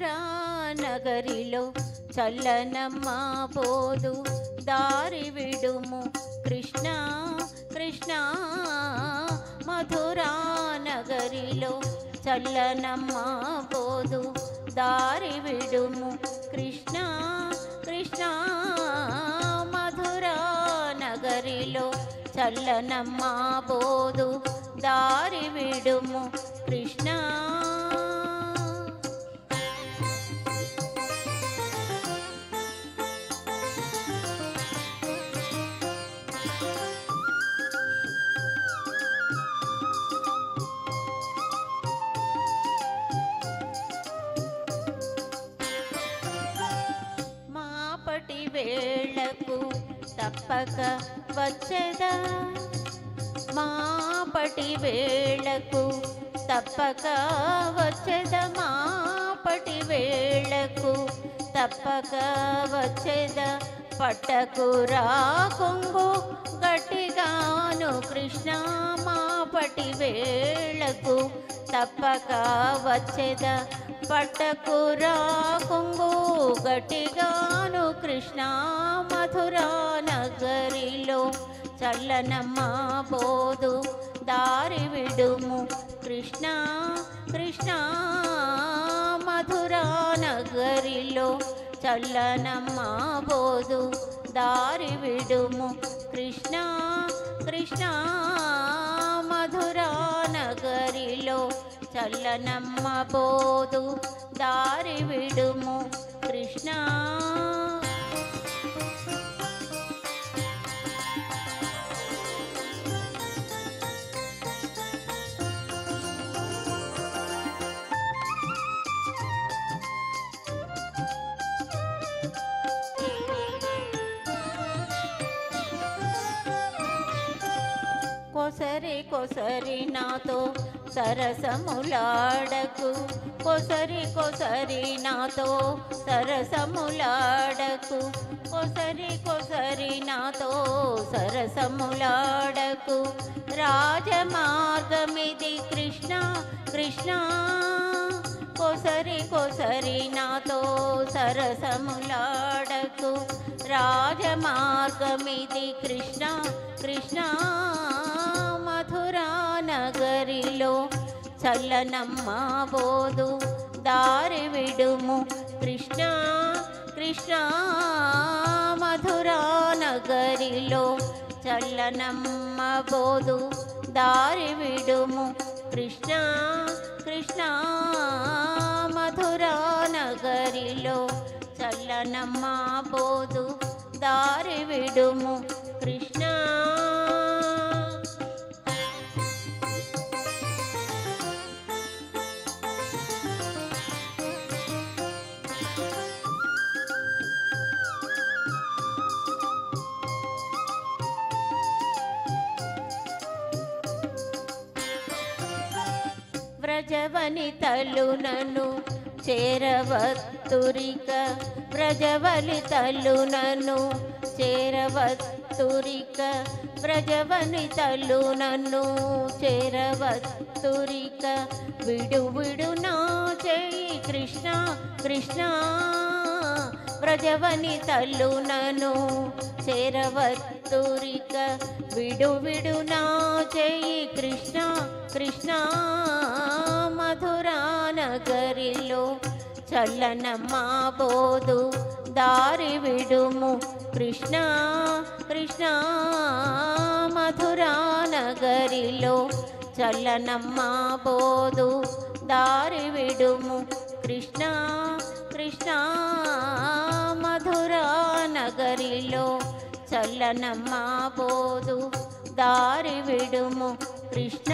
మధురా నగరిలో చల్లనమ్మ పోదు దారి విడుము కృష్ణ కృష్ణ. మధురా నగరిలో చల్లనమ్మ పోదు దారి విడుము కృష్ణ కృష్ణ. మధురా నగరిలో చల్లనమ్మ పోదు దారి విడుము కృష్ణ. మాపటి వేళకు తప్పక వచ్చేదా, మాపటి వేళకు తప్పక వచ్చేదా, మాపటి వేళకు తప్పక వచ్చేదా. పట్టకురా కొంగు గట్టిగాను కృష్ణ మాపటి వేళకు తప్పక వచ్చేదా. పట్టకురా కొంగు గట్టిగాను కృష్ణ. మధురా నగరిలో చల్లనమ్మ పోదు దారి విడుము కృష్ణ కృష్ణ. మధురా నగరిలో చల్లనమ్మ పోదు దారి విడుము కృష్ణ కృష్ణ. మధురా నగరిలో చల్లనమ్మ పోదు దారి విడుము కృష్ణ. కొసరి కొసరి నాతో సరసములాడకు, కొసరి కొసరి నాతో సరసములాడకు, కొసరి కొసరి నాతో సరసములాడకు. రాజమార్గమిది కృష్ణ కృష్ణ. కొసరి కొసరి నాతో సరసములాడకు. రాజమార్గమిది కృష్ణ కృష్ణ. మధురా నగరిలో చల్లనమ్మ పోదు దారి విడుము కృష్ణ కృష్ణ. మధురా నగరిలో చల్లనమ్మ పోదు దారి విడుము కృష్ణ కృష్ణ. మధురా నగరిలో చల్లనమ్మ పోదు దారి విడుము కృష్ణ. వ్రజవనితలు నన్ను చేరవత్తురిక, వ్రజవనితలు నన్ను చేరవత్తురిక. వ్రజవనితలు నన్ను చేరవత్తురిక. విడు విడు నా చేయి కృష్ణ కృష్ణ. వ్రజవనితలు నన్ను చేరవత్తురిక. విడు విడు నా చేయి కృష్ణ కృష్ణ. మధురా నగరిలో చల్లనమ్మ పోదు దారి విడుము కృష్ణ కృష్ణ. మధురా నగరిలో చల్లనమ్మ పోదు దారి విడుము కృష్ణ కృష్ణ. మధురా నగరిలో చల్లనమ్మ పోదు దారి విడుము కృష్ణ.